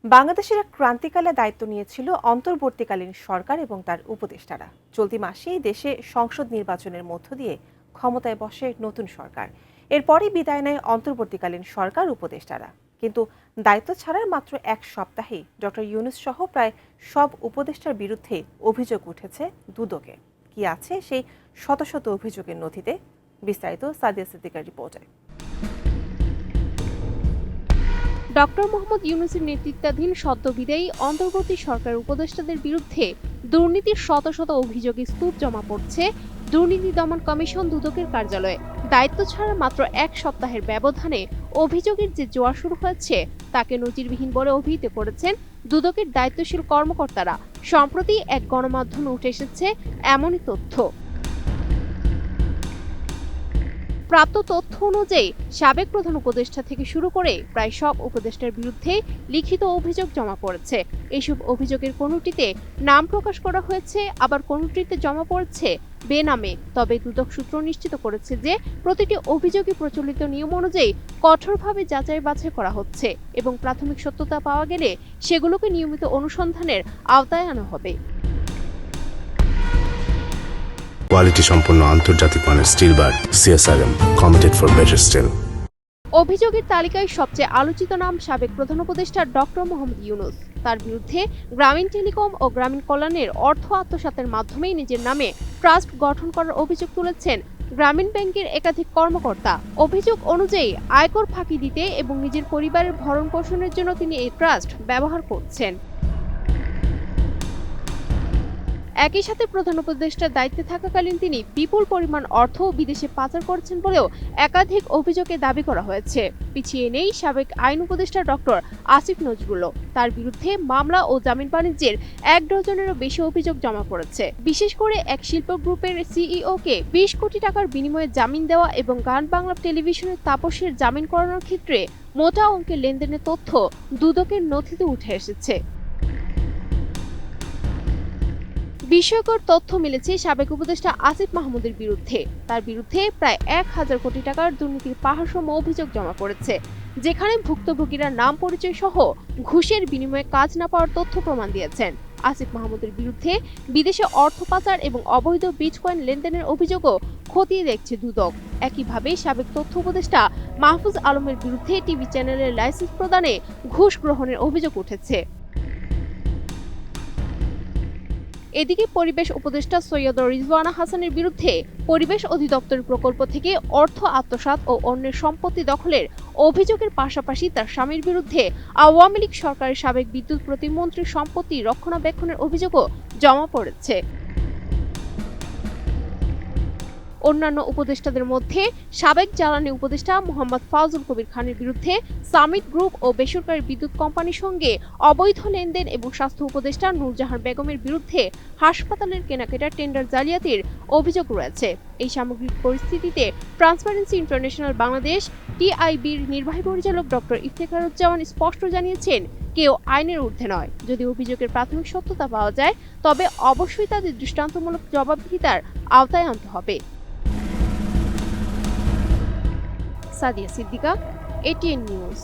বাংলাদেশের এক ক্রান্তিকালে দায়িত্ব নিয়েছিল অন্তর্বর্তীকালীন সরকার এবং তার উপদেষ্টারা। চলতি মাসেই দেশে সংসদ নির্বাচনের মধ্য দিয়ে ক্ষমতায় বসে নতুন সরকার। এরপরই বিদায় নেয় অন্তর্বর্তীকালীন সরকার উপদেষ্টারা। কিন্তু দায়িত্ব ছাড়ার মাত্র এক সপ্তাহেই ডক্টর ইউনূস সহ প্রায় সব উপদেষ্টার বিরুদ্ধে অভিযোগ উঠেছে দুদকে। কি আছে সেই শত শত অভিযোগের নথিতে? বিস্তারিত সাদিয়া সিদ্দিকার রিপোর্টে। ডক্টর মোহাম্মদ ইউনূসের নেতৃত্বাধীন সদ্য বিদায়ী অন্তর্বর্তী সরকার উপদেষ্টাদের বিরুদ্ধে দুর্নীতির শত শত অভিযোগে স্তূপ জমা পড়ছে দুর্নীতি দমন কমিশন দুদকের কার্যালয়ে। দায়িত্ব ছাড়া মাত্র এক সপ্তাহের ব্যবধানে অভিযোগের যে জোয়ার শুরু হয়েছে তাকে নজিরবিহীন বলে অভিহিত করেছেন দুদকের দায়িত্বশীল কর্মকর্তারা। সম্প্রতি এক গণমাধ্যমে উঠে এসেছে এমনই তথ্য। প্রাপ্ত তথ্য অনুযায়ী সাবেক প্রধান উপদেষ্টা থেকে শুরু করে প্রায় সব উপদেষ্টার বিরুদ্ধে লিখিত অভিযোগ জমা পড়েছে। এসব অভিযোগের কোনোটিতে নাম প্রকাশ করা হয়েছে, আবার কোনোটিতে জমা পড়েছে বেনামে। তবে দুদক সূত্র নিশ্চিত করেছে যে প্রতিটি অভিযোগই প্রচলিত নিয়ম অনুযায়ী কঠোরভাবে যাচাই বাছাই করা হচ্ছে এবং প্রাথমিক সত্যতা পাওয়া গেলে সেগুলোকে নিয়মিত অনুসন্ধানের আওতায় আনা হবে। কোয়ালিটি সম্পন্ন আন্তর্জাতিক মানের still bar CSRM, committed for better still. অভিযোগের তালিকায় সবচেয়ে আলোচিত নাম সাবেক প্রধান উপদেষ্টা ডক্টর মোহাম্মদ ইউনূস। তার বিরুদ্ধে গ্রামীণ টেলিকম ও গ্রামীণ কল্যাণের অর্থ আত্মসাতের মাধ্যমেই নিজের নামে ট্রাস্ট গঠন করার অভিযোগ তুলেছেন গ্রামীণ ব্যাংকের একাধিক কর্মকর্তা। অভিযোগ অনুযায়ী আয়কর ফাঁকি দিতে এবং নিজের পরিবারের ভরণ পোষণের জন্য তিনি এই ট্রাস্ট ব্যবহার করছেন। একই সাথে প্রধান উপদেষ্টার দায়িত্বে থাকাকালীন তিনি বিপুল পরিমাণ অর্থ বিদেশে পাচার করেছেন বলেও একাধিক অভিযোগে দাবি করা হয়েছে। পিছিয়ে নেই সাবেক আইন উপদেষ্টা ডক্টর আসিফ নজরুলও। তার বিরুদ্ধে মামলা ও জামিন বাণিজ্যের 1 ডজনেরও বেশি অভিযোগ জমা পড়েছে। বিশেষ করে এক শিল্প গ্রুপের সিইওকে 20 কোটি টাকার বিনিময়ে জামিন দেওয়া এবং গান বাংলা টেলিভিশনের তাপসের জামিন করানোর ক্ষেত্রে মোটা অঙ্কের লেনদেনের তথ্য দুদকের নথিতে উঠে এসেছে। বিস্ময়কর তথ্য মিলেছে সাবেক উপদেষ্টা আসিফ মাহমুদের বিরুদ্ধে। তার বিরুদ্ধে প্রায় 1000 কোটি টাকার দুর্নীতির পাহাড়সম অভিযোগ জমা পড়েছে, যেখানে ভুক্তভোগীরা নাম পরিচয় সহ ঘুষের বিনিময়ে কাজ না পাওয়ার তথ্য প্রমাণ দিয়েছেন। আসিফ মাহমুদের বিরুদ্ধে বিদেশে অর্থ পাচার এবং অবৈধ বিটকয়েন লেনদেনের অভিযোগও খতিয়ে দেখছে দুদক। একইভাবে সাবেক তথ্য উপদেষ্টা মাহফুজ আলমের বিরুদ্ধে টিভি চ্যানেলের লাইসেন্স প্রদানে ঘুষ গ্রহণের অভিযোগ উঠেছে। এদিকে পরিবেশ উপদেষ্টা সৈয়দ রিজওয়ানা হাসানের বিরুদ্ধে পরিবেশ অধিদপ্তরের প্রকল্প থেকে অর্থ আত্মসাৎ ও অন্যের সম্পত্তি দখলের অভিযোগের পাশাপাশি তার স্বামীর বিরুদ্ধে আওয়ামী লীগ সরকারের সাবেক বিদ্যুৎ প্রতিমন্ত্রীর সম্পত্তি রক্ষণাবেক্ষণের অভিযোগও জমা পড়েছে। অন্যান্য উপদেষ্টাদের মধ্যে সাবেক জ্বালানি উপদেষ্টা মোহাম্মদ ফাউজুল কবির খানের বিরুদ্ধে সামিট গ্রুপ ও বেসরকারি বিদ্যুৎ কোম্পানির সঙ্গে অবৈধ লেনদেন এবং স্বাস্থ্য উপদেষ্টা নূরজাহান বেগমের বিরুদ্ধে হাসপাতালের কেনাকাটার টেন্ডার জালিয়াতির অভিযোগ রয়েছে। এই সামগ্রিক পরিস্থিতিতে ট্রান্সপারেন্সি ইন্টারন্যাশনাল বাংলাদেশ TIBর নির্বাহী পরিচালক ডক্টর ইফতেখারুজ্জামান স্পষ্ট জানিয়েছেন, কেউ আইনের ঊর্ধ্বে নয়। যদি অভিযোগের প্রাথমিক সত্যতা পাওয়া যায় তবে অবশ্যই তাদের দৃষ্টান্তমূলক জবাবদিহিতার আওতায় আনতে হবে। Sadia Siddiqa, ATN news.